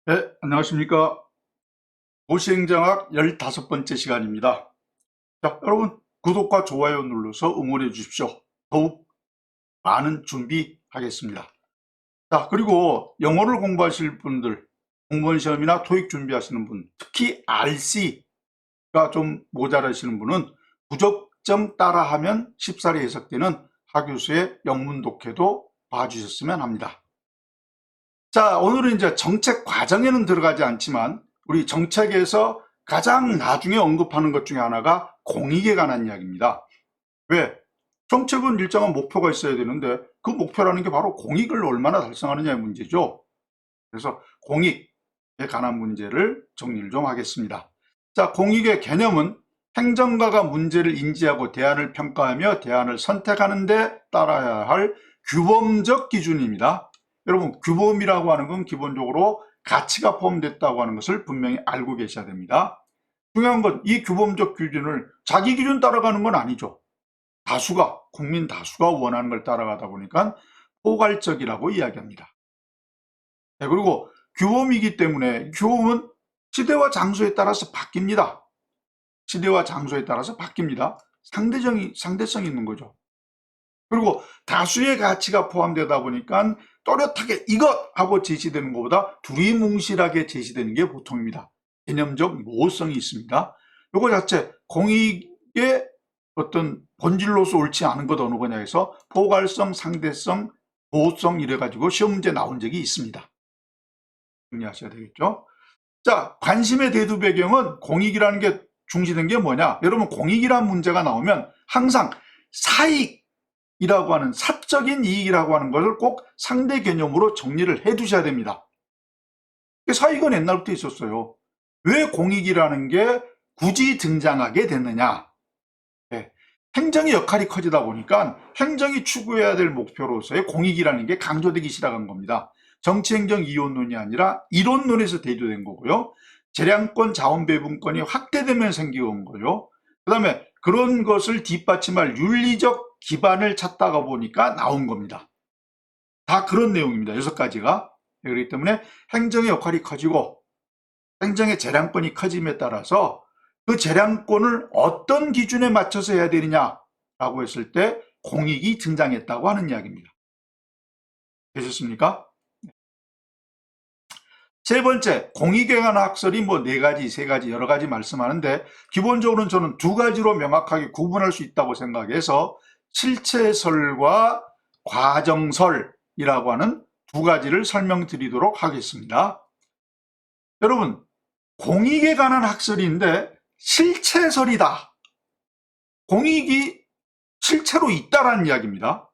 네, 안녕하십니까. 도시행정학 15번째 시간입니다. 자, 여러분 구독과 좋아요 눌러서 응원해 주십시오. 더욱 많은 준비하겠습니다. 자, 그리고 영어를 공부하실 분들, 공무원 시험이나 토익 준비하시는 분, 특히 RC가 좀 모자라시는 분은 부적정 따라하면 쉽사리 해석되는 하교수의 영문 독해도 봐주셨으면 합니다. 자, 오늘은 이제 정책 과정에는 들어가지 않지만 우리 정책에서 가장 나중에 언급하는 것 중에 하나가 공익에 관한 이야기입니다. 왜? 정책은 일정한 목표가 있어야 되는데 그 목표라는 게 바로 공익을 얼마나 달성하느냐의 문제죠. 그래서 공익에 관한 문제를 정리를 좀 하겠습니다. 자, 공익의 개념은 행정가가 문제를 인지하고 대안을 평가하며 대안을 선택하는 데 따라야 할 규범적 기준입니다. 여러분, 규범이라고 하는 건 기본적으로 가치가 포함됐다고 하는 것을 분명히 알고 계셔야 됩니다. 중요한 건 이 규범적 기준을 자기 기준 따라가는 건 아니죠. 국민 다수가 원하는 걸 따라가다 보니까 포괄적이라고 이야기합니다. 네, 그리고 규범이기 때문에 규범은 시대와 장소에 따라서 바뀝니다. 시대와 장소에 따라서 바뀝니다. 상대성이 있는 거죠. 그리고 다수의 가치가 포함되다 보니까 또렷하게 이것 하고 제시되는 것보다 두리뭉실하게 제시되는 게 보통입니다. 개념적 모호성이 있습니다. 이거 자체 공익의 어떤 본질로서 옳지 않은 것 어느 거냐 해서 포괄성, 상대성, 보호성 이래가지고 시험 문제 나온 적이 있습니다. 정리하셔야 되겠죠. 자, 관심의 대두 배경은 공익이라는 게 중시된 게 뭐냐? 여러분, 공익이라는 문제가 나오면 항상 사익이라고 하는 사적인 이익이라고 하는 것을 꼭 상대 개념으로 정리를 해 두셔야 됩니다. 사익은 옛날부터 있었어요. 왜 공익이라는 게 굳이 등장하게 됐느냐? 네. 행정의 역할이 커지다 보니까 행정이 추구해야 될 목표로서의 공익이라는 게 강조되기 시작한 겁니다. 정치행정 이원론이 아니라 이론론에서 대두된 거고요. 재량권, 자원배분권이 확대되면 생겨온 거요. 그 다음에 그런 것을 뒷받침할 윤리적 기반을 찾다가 보니까 나온 겁니다. 다 그런 내용입니다. 6가지가. 그렇기 때문에 행정의 역할이 커지고 행정의 재량권이 커짐에 따라서 그 재량권을 어떤 기준에 맞춰서 해야 되느냐라고 했을 때 공익이 등장했다고 하는 이야기입니다. 되셨습니까? 세 번째, 공익에 관한 학설이 뭐 4가지, 3가지 여러 가지 말씀하는데 기본적으로는 저는 2가지로 명확하게 구분할 수 있다고 생각해서 실체설과 과정설이라고 하는 2가지를 설명드리도록 하겠습니다. 여러분, 공익에 관한 학설인데 실체설이다. 공익이 실체로 있다라는 이야기입니다.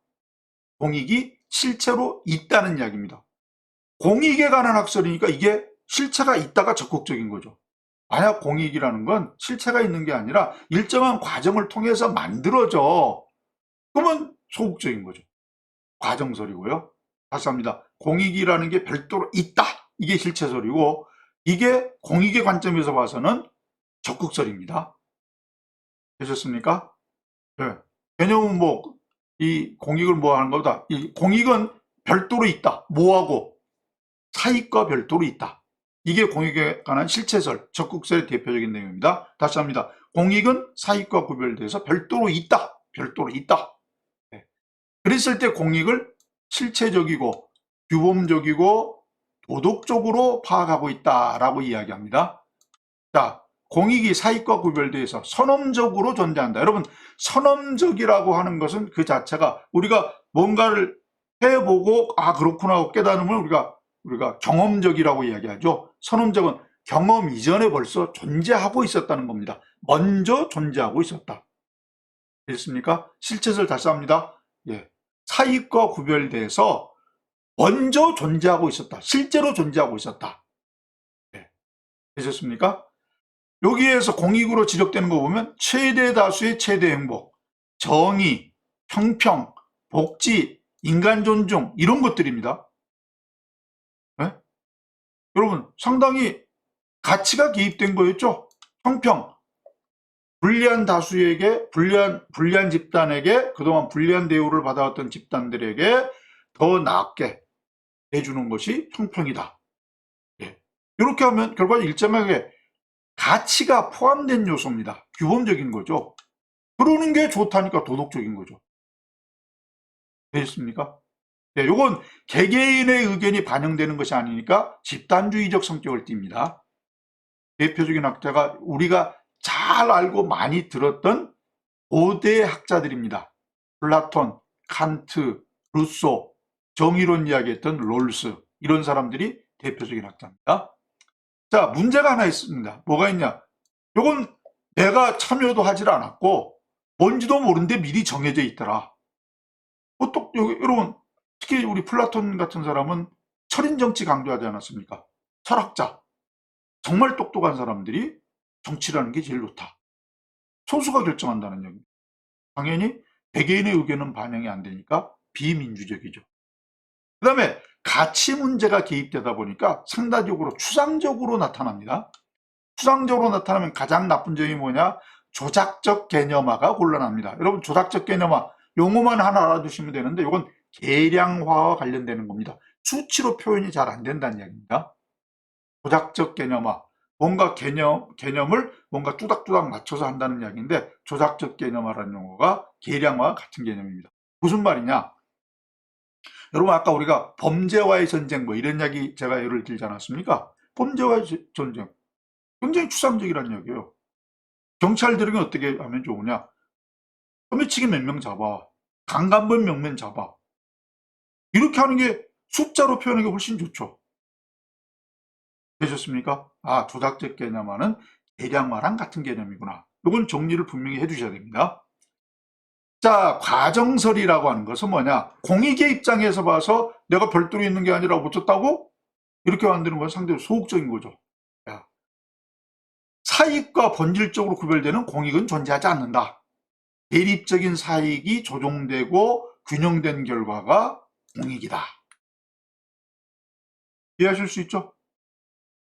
공익이 실체로 있다는 이야기입니다. 공익에 관한 학설이니까 이게 실체가 있다가 적극적인 거죠. 만약 공익이라는 건 실체가 있는 게 아니라 일정한 과정을 통해서 만들어져. 그러면 소극적인 거죠. 과정설이고요. 다시 합니다. 공익이라는 게 별도로 있다. 이게 실체설이고 이게 공익의 관점에서 봐서는 적극설입니다. 되셨습니까? 네. 개념은 이 공익을 뭐 하는 것보다 이 공익은 별도로 있다. 뭐하고? 사익과 별도로 있다. 이게 공익에 관한 실체설, 적극설의 대표적인 내용입니다. 다시 합니다. 공익은 사익과 구별돼서 별도로 있다. 별도로 있다. 네. 그랬을 때 공익을 실체적이고 규범적이고 도덕적으로 파악하고 있다라고 이야기합니다. 자, 공익이 사익과 구별돼서 선험적으로 존재한다. 여러분, 선험적이라고 하는 것은 그 자체가 우리가 뭔가를 해보고 그렇구나 하고 깨달으면 우리가 경험적이라고 이야기하죠. 선험적은 경험 이전에 벌써 존재하고 있었다는 겁니다. 먼저 존재하고 있었다. 됐습니까? 실체설 다시 합니다. 예. 사익과 구별돼서 먼저 존재하고 있었다. 실제로 존재하고 있었다. 예. 되셨습니까? 여기에서 공익으로 지적되는 거 보면 최대 다수의 최대 행복, 정의, 평평, 복지, 인간 존중 이런 것들입니다. 네? 여러분 상당히 가치가 개입된 거였죠. 평평, 불리한 다수에게 불리한 집단에게 그동안 불리한 대우를 받아왔던 집단들에게 더 나게 해주는 것이 평평이다. 예. 이렇게 하면 결과적으로 일정하게 가치가 포함된 요소입니다. 규범적인 거죠. 그러는 게 좋다니까 도덕적인 거죠. 되셨습니까? 네, 요건 개개인의 의견이 반영되는 것이 아니니까 집단주의적 성격을 띱니다. 대표적인 학자가 우리가 잘 알고 많이 들었던 5대 학자들입니다. 플라톤, 칸트, 루소, 정의론 이야기했던 롤스, 이런 사람들이 대표적인 학자입니다. 자, 문제가 하나 있습니다. 뭐가 있냐? 요건 내가 참여도 하질 않았고 뭔지도 모르는데 미리 정해져 있더라. 또 여러분, 특히 우리 플라톤 같은 사람은 철인정치 강조하지 않았습니까? 철학자, 정말 똑똑한 사람들이 정치라는 게 제일 좋다. 소수가 결정한다는 얘기입니다. 당연히 개개인의 의견은 반영이 안 되니까 비민주적이죠. 그 다음에 가치 문제가 개입되다 보니까 상대적으로 추상적으로 나타납니다. 추상적으로 나타나면 가장 나쁜 점이 뭐냐? 조작적 개념화가 곤란합니다. 여러분, 조작적 개념화 용어만 하나 알아두시면 되는데 이건 계량화와 관련되는 겁니다. 수치로 표현이 잘 안 된다는 이야기입니다. 조작적 개념화, 뭔가 개념을 뭔가 뚜닥뚜닥 맞춰서 한다는 이야기인데 조작적 개념화라는 용어가 계량화와 같은 개념입니다. 무슨 말이냐? 여러분, 아까 우리가 범죄와의 전쟁 뭐 이런 이야기 제가 예를 들지 않았습니까? 범죄와의 전쟁 굉장히 추상적이라는 이야기예요. 경찰들은 어떻게 하면 좋으냐? 소매치기 몇 명 잡아, 강간범 몇 명 잡아, 이렇게 하는 게 숫자로 표현하는 게 훨씬 좋죠. 되셨습니까? 아, 조작적 개념화는 계량화랑 같은 개념이구나. 이건 정리를 분명히 해주셔야 됩니다. 자, 과정설이라고 하는 것은 뭐냐? 공익의 입장에서 봐서 내가 별도로 있는 게 아니라 어쩌다고? 이렇게 만드는 건 상대로 소극적인 거죠. 야, 사익과 본질적으로 구별되는 공익은 존재하지 않는다. 대립적인 사익이 조종되고 균형된 결과가 공익이다. 이해하실 수 있죠?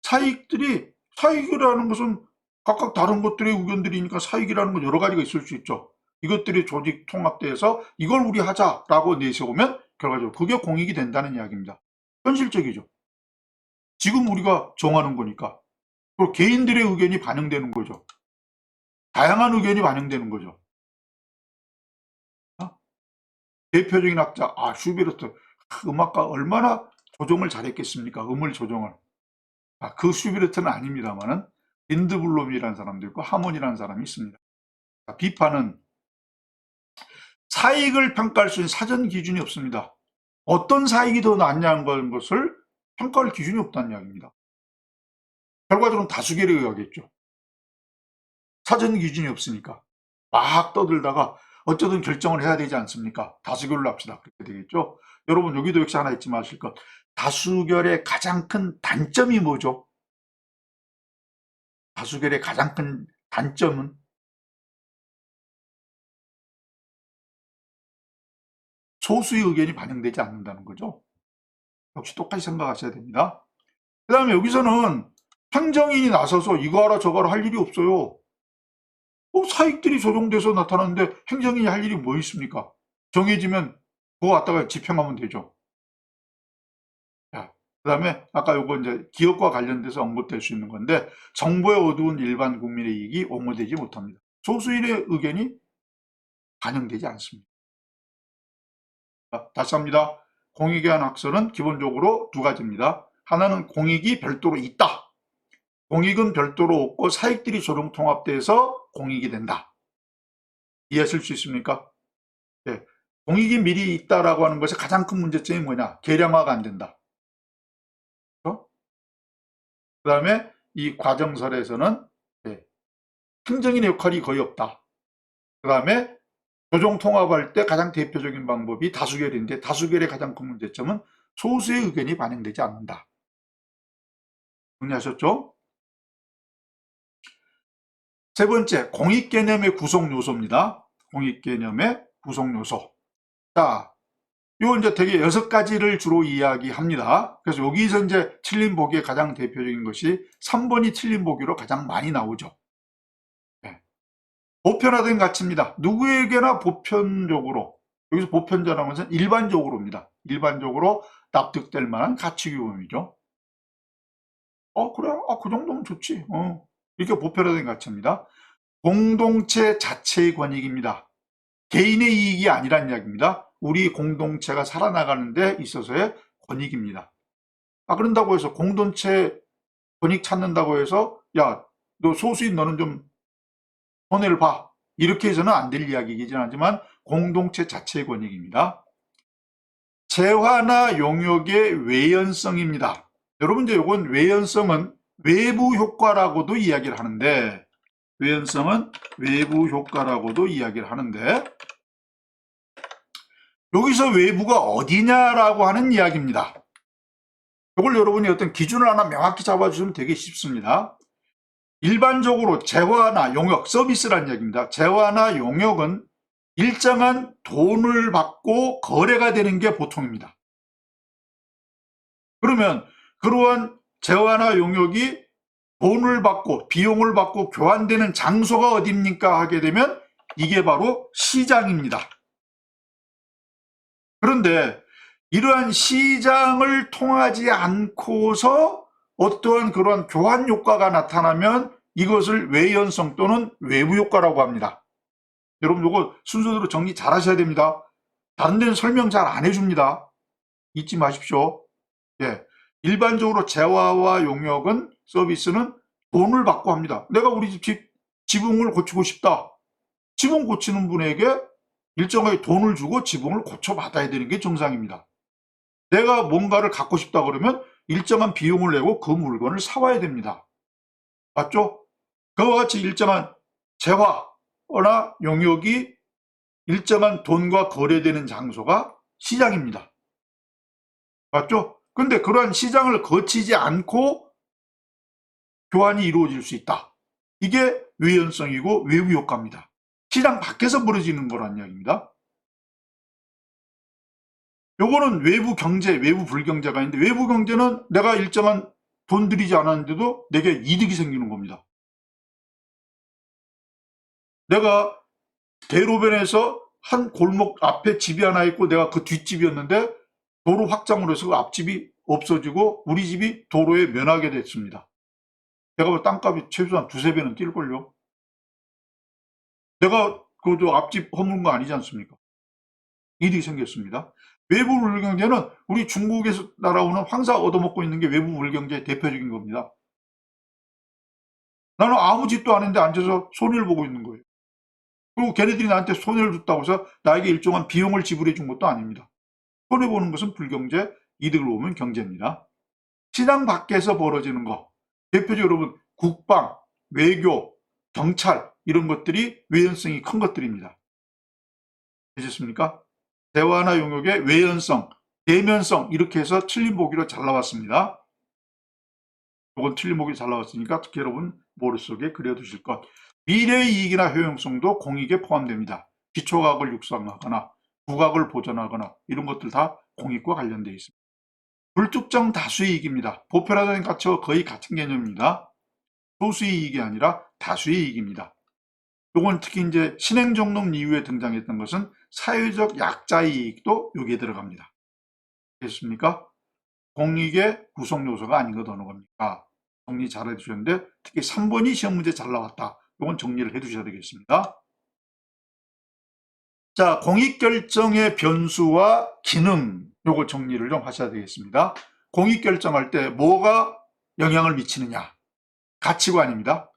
사익이라는 것은 각각 다른 것들의 의견들이니까 사익이라는 건 여러 가지가 있을 수 있죠. 이것들이 조직 통합돼서 이걸 우리 하자라고 내세우면 결과적으로 그게 공익이 된다는 이야기입니다. 현실적이죠. 지금 우리가 정하는 거니까. 그리고 개인들의 의견이 반영되는 거죠. 다양한 의견이 반영되는 거죠. 대표적인 학자, 슈베르트. 음악가 얼마나 조정을 잘했겠습니까? 음을 조정을. 그 슈베르트는 아닙니다만은 린드블롬이라는 사람도 있고 하몬이라는 사람이 있습니다. 비판은 사익을 평가할 수 있는 사전 기준이 없습니다. 어떤 사익이 더 낫냐는 것을 평가할 기준이 없다는 이야기입니다. 결과적으로는 다수결에 의하겠죠. 사전 기준이 없으니까 막 떠들다가 어쩌든 결정을 해야 되지 않습니까? 다수결로 합시다. 그렇게 되겠죠. 여러분, 여기도 역시 하나 잊지 마실 것. 다수결의 가장 큰 단점이 뭐죠? 다수결의 가장 큰 단점은 소수의 의견이 반영되지 않는다는 거죠. 역시 똑같이 생각하셔야 됩니다. 그 다음에 여기서는 행정인이 나서서 이거 하라 저거 하라 할 일이 없어요. 사익들이 조정돼서 나타나는데 행정인이 할 일이 뭐 있습니까? 정해지면 그거 갖다가 집행하면 되죠. 그 다음에 아까 요거 이제 기업과 관련돼서 언급될 수 있는 건데 정보에 어두운 일반 국민의 이익이 옹호되지 못합니다. 소수인의 의견이 반영되지 않습니다. 다시 합니다. 공익에 대한 학설은 기본적으로 두 가지입니다. 하나는 공익이 별도로 있다. 공익은 별도로 없고 사익들이 조정통합돼서 공익이 된다. 이해하실 수 있습니까? 네. 공익이 미리 있다라고 하는 것의 가장 큰 문제점이 뭐냐? 계량화가 안 된다. 그렇죠? 그 다음에 이 과정설에서는 행정인의 역할이 거의 없다. 그 다음에 조정통합할 때 가장 대표적인 방법이 다수결인데 다수결의 가장 큰 문제점은 소수의 의견이 반영되지 않는다. 정리하셨죠? 세 번째, 공익개념의 구성요소입니다. 공익개념의 구성요소. 자, 요 이제 되게 6가지를 주로 이야기합니다. 그래서 여기서 이제 틀린 보기에 가장 대표적인 것이 3번이 틀린 보기로 가장 많이 나오죠. 네. 보편화된 가치입니다. 누구에게나 보편적으로, 여기서 보편자라는 것은 일반적으로입니다. 일반적으로 납득될 만한 가치 규범이죠. 그래, 그 정도면 좋지. 이렇게 보편화된 가치입니다. 공동체 자체의 권익입니다. 개인의 이익이 아니란 이야기입니다. 우리 공동체가 살아나가는 데 있어서의 권익입니다. 그런다고 해서 공동체 권익 찾는다고 해서 야, 너 소수인 너는 좀 손해를 봐. 이렇게 해서는 안 될 이야기이긴 하지만 공동체 자체의 권익입니다. 재화나 용역의 외연성입니다. 여러분 이제 이건 외연성은 외부 효과라고도 이야기를 하는데 외연성은 외부 효과라고도 이야기를 하는데 여기서 외부가 어디냐라고 하는 이야기입니다. 이걸 여러분이 어떤 기준을 하나 명확히 잡아주시면 되게 쉽습니다. 일반적으로 재화나 용역, 서비스라는 이야기입니다. 재화나 용역은 일정한 돈을 받고 거래가 되는 게 보통입니다. 그러면 그러한 재화나 용역이 돈을 받고 비용을 받고 교환되는 장소가 어디입니까 하게 되면 이게 바로 시장입니다. 그런데 이러한 시장을 통하지 않고서 어떠한 그러한 교환 효과가 나타나면 이것을 외연성 또는 외부 효과라고 합니다. 여러분 이거 순서대로 정리 잘 하셔야 됩니다. 다른 데는 설명 잘 안 해줍니다. 잊지 마십시오. 예, 일반적으로 재화와 용역은 서비스는 돈을 받고 합니다. 내가 우리 집 지붕을 고치고 싶다. 지붕 고치는 분에게 일정하게 돈을 주고 지붕을 고쳐받아야 되는 게 정상입니다. 내가 뭔가를 갖고 싶다 그러면 일정한 비용을 내고 그 물건을 사와야 됩니다. 맞죠? 그와 같이 일정한 재화나 용역이 일정한 돈과 거래되는 장소가 시장입니다. 맞죠? 근데 그러한 시장을 거치지 않고 교환이 이루어질 수 있다. 이게 외연성이고 외부 효과입니다. 시장 밖에서 벌어지는 거란 이야기입니다. 요거는 외부 경제, 외부 불경제가 있는데 외부 경제는 내가 일정한 돈 들이지 않았는데도 내게 이득이 생기는 겁니다. 내가 대로변에서 한 골목 앞에 집이 하나 있고 내가 그 뒷집이었는데 도로 확장으로 해서 그 앞집이 없어지고 우리 집이 도로에 면하게 됐습니다. 내가 볼 땅값이 최소한 두세 배는 뛸걸요. 내가 그 앞집 허물은 거 아니지 않습니까? 이득이 생겼습니다. 외부 불경제는 우리 중국에서 날아오는 황사 얻어먹고 있는 게 외부 불경제의 대표적인 겁니다. 나는 아무 짓도 아닌데 앉아서 손해를 보고 있는 거예요. 그리고 걔네들이 나한테 손해를 줬다고 해서 나에게 일정한 비용을 지불해 준 것도 아닙니다. 손해보는 것은 불경제, 이득을 보면 경제입니다. 시장 밖에서 벌어지는 거, 대표적으로 여러분 국방, 외교, 경찰 이런 것들이 외연성이 큰 것들입니다. 되셨습니까? 대화나 용역의 외연성, 대면성 이렇게 해서 틀린 보기로 잘 나왔습니다. 이건 틀린 보기 잘 나왔으니까 특히 여러분 머릿속에 그려두실 것. 미래의 이익이나 효용성도 공익에 포함됩니다. 기초과학을 육성하거나 국악을 보존하거나 이런 것들 다 공익과 관련되어 있습니다. 불특정 다수의 이익입니다. 보편화된 가치와 거의 같은 개념입니다. 소수의 이익이 아니라 다수의 이익입니다. 요건 특히 이제 신행정론 이후에 등장했던 것은 사회적 약자의 이익도 여기에 들어갑니다. 됐습니까? 공익의 구성 요소가 아닌 것 어느 겁니까? 정리 잘 해주셨는데 특히 3번이 시험 문제 잘 나왔다. 요건 정리를 해두셔야 되겠습니다. 자, 공익결정의 변수와 기능 요거 정리를 좀 하셔야 되겠습니다. 공익결정할 때 뭐가 영향을 미치느냐? 가치관입니다.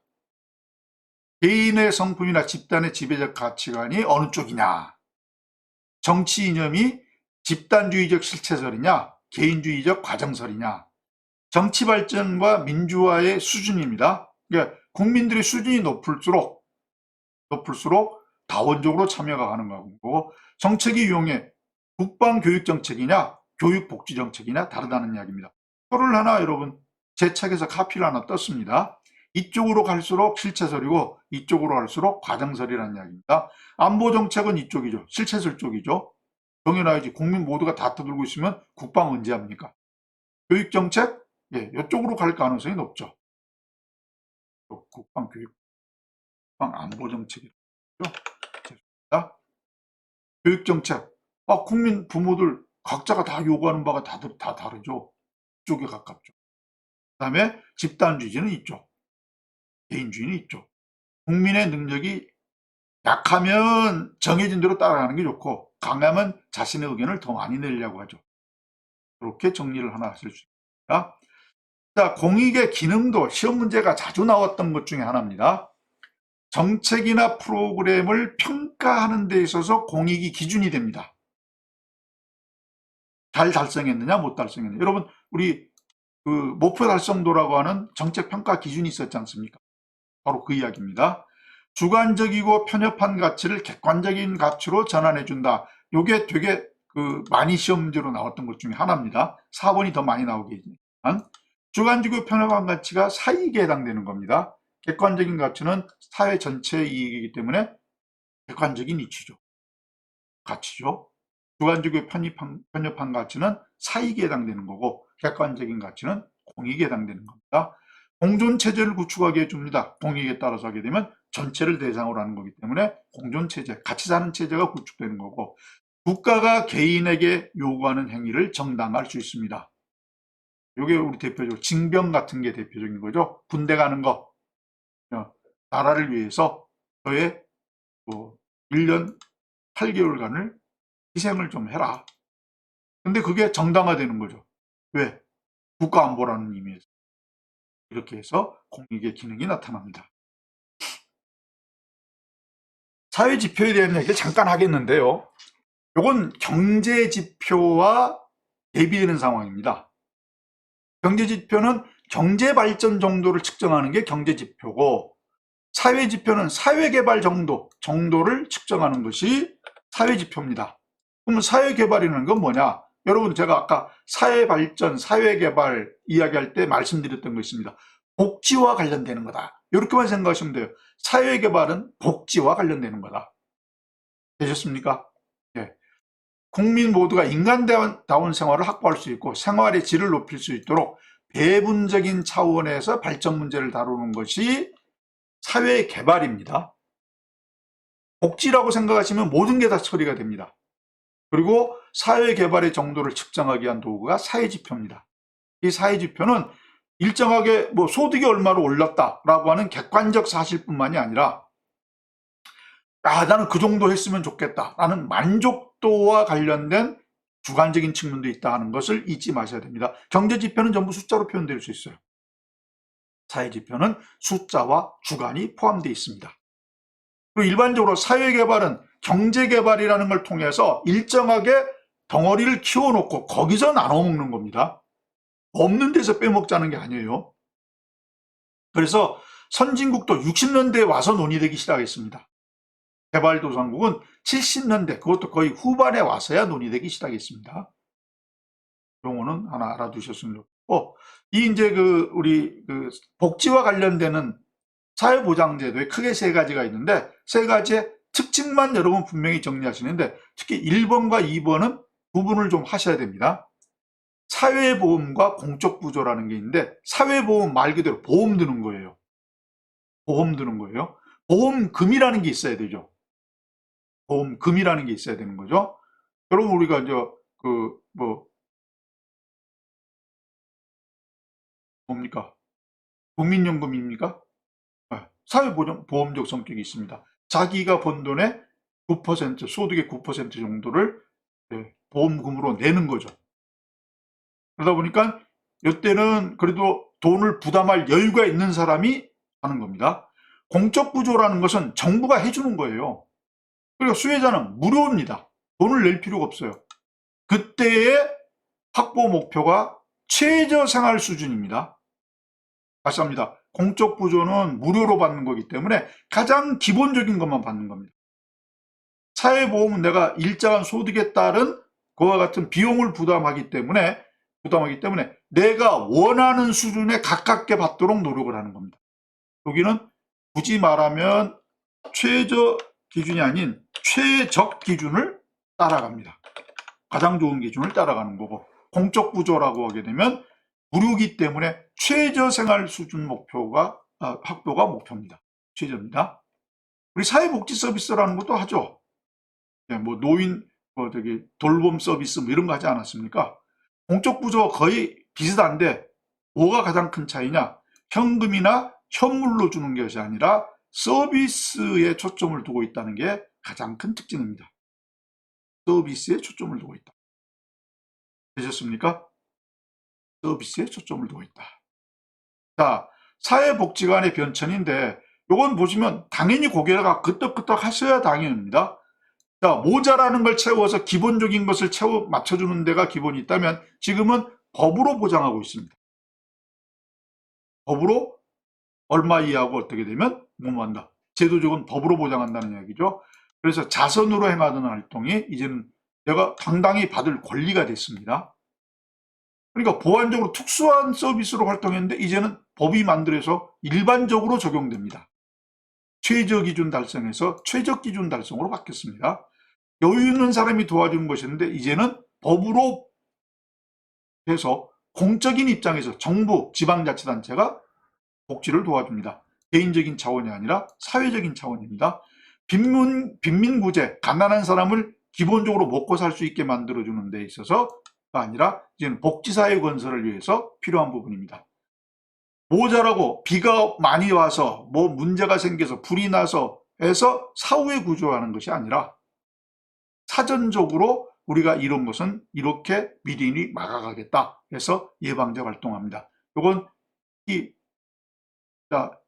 개인의 성품이나 집단의 지배적 가치관이 어느 쪽이냐? 정치 이념이 집단주의적 실체설이냐? 개인주의적 과정설이냐? 정치 발전과 민주화의 수준입니다. 그러니까 국민들의 수준이 높을수록 다원적으로 참여가 가능한 거고 정책의 유형에 국방 교육 정책이냐 교육 복지 정책이냐 다르다는 이야기입니다. 표를 하나 여러분 제 책에서 카피를 하나 떴습니다. 이쪽으로 갈수록 실체설이고 이쪽으로 갈수록 과정설이라는 이야기입니다. 안보 정책은 이쪽이죠. 실체설 쪽이죠. 정해놔야지. 국민 모두가 다 떠들고 있으면 국방 언제 합니까? 교육 정책? 예, 이쪽으로 갈 가능성이 높죠. 국방 교육, 국방 안보 정책이죠. 죄송합니다. 교육 정책. 국민 부모들 각자가 다 요구하는 바가 다 다르죠. 이쪽에 가깝죠. 그다음에 집단주의는 있죠. 개인주의는 있죠. 국민의 능력이 약하면 정해진 대로 따라가는 게 좋고 강하면 자신의 의견을 더 많이 내려고 하죠. 그렇게 정리를 하나 하실 수 있습니다. 자, 공익의 기능도 시험 문제가 자주 나왔던 것 중에 하나입니다. 정책이나 프로그램을 평가하는 데 있어서 공익이 기준이 됩니다. 잘 달성했느냐 못 달성했느냐. 여러분 우리 그 목표 달성도라고 하는 정책 평가 기준이 있었지 않습니까? 바로 그 이야기입니다. 주관적이고 편협한 가치를 객관적인 가치로 전환해준다. 이게 되게 많이 시험 문제로 나왔던 것 중에 하나입니다. 4번이 더 많이 나오겠지만 주관적이고 편협한 가치가 사이익에 해당되는 겁니다. 객관적인 가치는 사회 전체의 이익이기 때문에 객관적인 이치죠. 가치죠. 주관적이고 편협한 가치는 사익에 해당되는 거고 객관적인 가치는 공익에 해당되는 겁니다. 공존체제를 구축하게 해줍니다. 공익에 따라서 하게 되면 전체를 대상으로 하는 거기 때문에 공존체제, 같이 사는 체제가 구축되는 거고 국가가 개인에게 요구하는 행위를 정당화할 수 있습니다. 이게 우리 대표적으로 징병 같은 게 대표적인 거죠. 군대 가는 거. 나라를 위해서 너의 1년 8개월간을 희생을 좀 해라. 근데 그게 정당화되는 거죠. 왜? 국가 안보라는 의미에서. 이렇게 해서 공익의 기능이 나타납니다. 사회 지표에 대한 얘기를 잠깐 하겠는데요. 이건 경제 지표와 대비되는 상황입니다. 경제 지표는 경제 발전 정도를 측정하는 게 경제 지표고 사회 지표는 사회 개발 정도를 측정하는 것이 사회 지표입니다. 그러면 사회 개발이라는 건 뭐냐? 여러분 제가 아까 사회 발전, 사회 개발 이야기할 때 말씀드렸던 거 있습니다. 복지와 관련되는 거다. 이렇게만 생각하시면 돼요. 사회 개발은 복지와 관련되는 거다. 되셨습니까? 네. 국민 모두가 인간다운 생활을 확보할 수 있고 생활의 질을 높일 수 있도록 배분적인 차원에서 발전 문제를 다루는 것이 사회 개발입니다. 복지라고 생각하시면 모든 게 다 처리가 됩니다. 그리고 사회 개발의 정도를 측정하기 위한 도구가 사회지표입니다. 이 사회지표는 일정하게 소득이 얼마로 올랐다라고 하는 객관적 사실뿐만이 아니라 나는 그 정도 했으면 좋겠다라는 만족도와 관련된 주관적인 측면도 있다 하는 것을 잊지 마셔야 됩니다. 경제지표는 전부 숫자로 표현될 수 있어요. 사회지표는 숫자와 주관이 포함되어 있습니다. 그리고 일반적으로 사회개발은 경제개발이라는 걸 통해서 일정하게 덩어리를 키워놓고 거기서 나눠 먹는 겁니다. 없는 데서 빼먹자는 게 아니에요. 그래서 선진국도 60년대에 와서 논의되기 시작했습니다. 개발도상국은 70년대, 그것도 거의 후반에 와서야 논의되기 시작했습니다. 용어는 하나 알아두셨으면 좋겠고, 이제 우리 복지와 관련되는 사회보장제도에 크게 세 가지가 있는데, 세 가지의 특징만 여러분 분명히 정리하시는데, 특히 1번과 2번은 구분을 좀 하셔야 됩니다. 사회보험과 공적부조라는 게 있는데, 사회보험 말 그대로 보험 드는 거예요. 보험 드는 거예요. 보험금이라는 게 있어야 되죠. 보험금이라는 게 있어야 되는 거죠. 여러분, 우리가 이제, 뭡니까? 국민연금입니까? 사회보험적 성격이 있습니다. 자기가 번 돈의 9%, 소득의 9% 정도를 보험금으로 내는 거죠. 그러다 보니까 이때는 그래도 돈을 부담할 여유가 있는 사람이 하는 겁니다. 공적부조라는 것은 정부가 해주는 거예요. 그리고 수혜자는 무료입니다. 돈을 낼 필요가 없어요. 그때의 확보 목표가 최저생활 수준입니다. 다시 합니다. 공적부조는 무료로 받는 거기 때문에 가장 기본적인 것만 받는 겁니다. 사회보험은 내가 일정한 소득에 따른 그와 같은 비용을 부담하기 때문에 내가 원하는 수준에 가깝게 받도록 노력을 하는 겁니다. 여기는 굳이 말하면 최저 기준이 아닌 최적 기준을 따라갑니다. 가장 좋은 기준을 따라가는 거고, 공적부조라고 하게 되면 무료이기 때문에 최저 생활 수준 확보가 목표입니다. 최저입니다. 우리 사회복지 서비스라는 것도 하죠. 노인 돌봄 서비스 이런 거 하지 않았습니까? 공적부조가 거의 비슷한데 뭐가 가장 큰 차이냐? 현금이나 현물로 주는 것이 아니라 서비스에 초점을 두고 있다는 게 가장 큰 특징입니다. 서비스에 초점을 두고 있다. 되셨습니까? 서비스에 초점을 두고 있다. 자, 사회복지관의 변천인데 이건 보시면 당연히 고개가 끄덕끄덕 하셔야 당연합니다. 자, 모자라는 걸 채워서 기본적인 것을 맞춰주는 데가 기본이 있다면 지금은 법으로 보장하고 있습니다. 법으로 얼마 이하고 어떻게 되면 무모한다. 제도적인 법으로 보장한다는 이야기죠. 그래서 자선으로 행하던 활동이 이제는 내가 당당히 받을 권리가 됐습니다. 그러니까 보완적으로 특수한 서비스로 활동했는데 이제는 법이 만들어서 일반적으로 적용됩니다. 최저 기준 달성에서 최적 기준 달성으로 바뀌었습니다. 여유 있는 사람이 도와준 것인데 이제는 법으로 해서 공적인 입장에서 정부, 지방자치단체가 복지를 도와줍니다. 개인적인 차원이 아니라 사회적인 차원입니다. 빈민구제, 가난한 사람을 기본적으로 먹고 살 수 있게 만들어주는 데 있어서가 아니라 이제는 복지사회 건설을 위해서 필요한 부분입니다. 모자라고 비가 많이 와서 뭐 문제가 생겨서 불이 나서 해서 사후에 구조하는 것이 아니라 사전적으로 우리가 이런 것은 이렇게 미리 막아가겠다 해서 예방적 활동합니다. 이건 이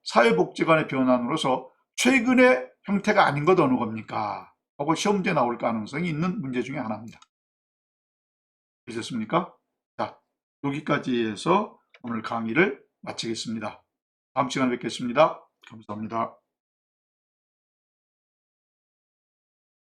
사회복지관의 변환으로서 최근의 형태가 아닌 것 어느 겁니까? 하고 시험지에 나올 가능성이 있는 문제 중에 하나입니다. 되셨습니까? 자, 여기까지 해서 오늘 강의를 마치겠습니다. 다음 시간에 뵙겠습니다. 감사합니다.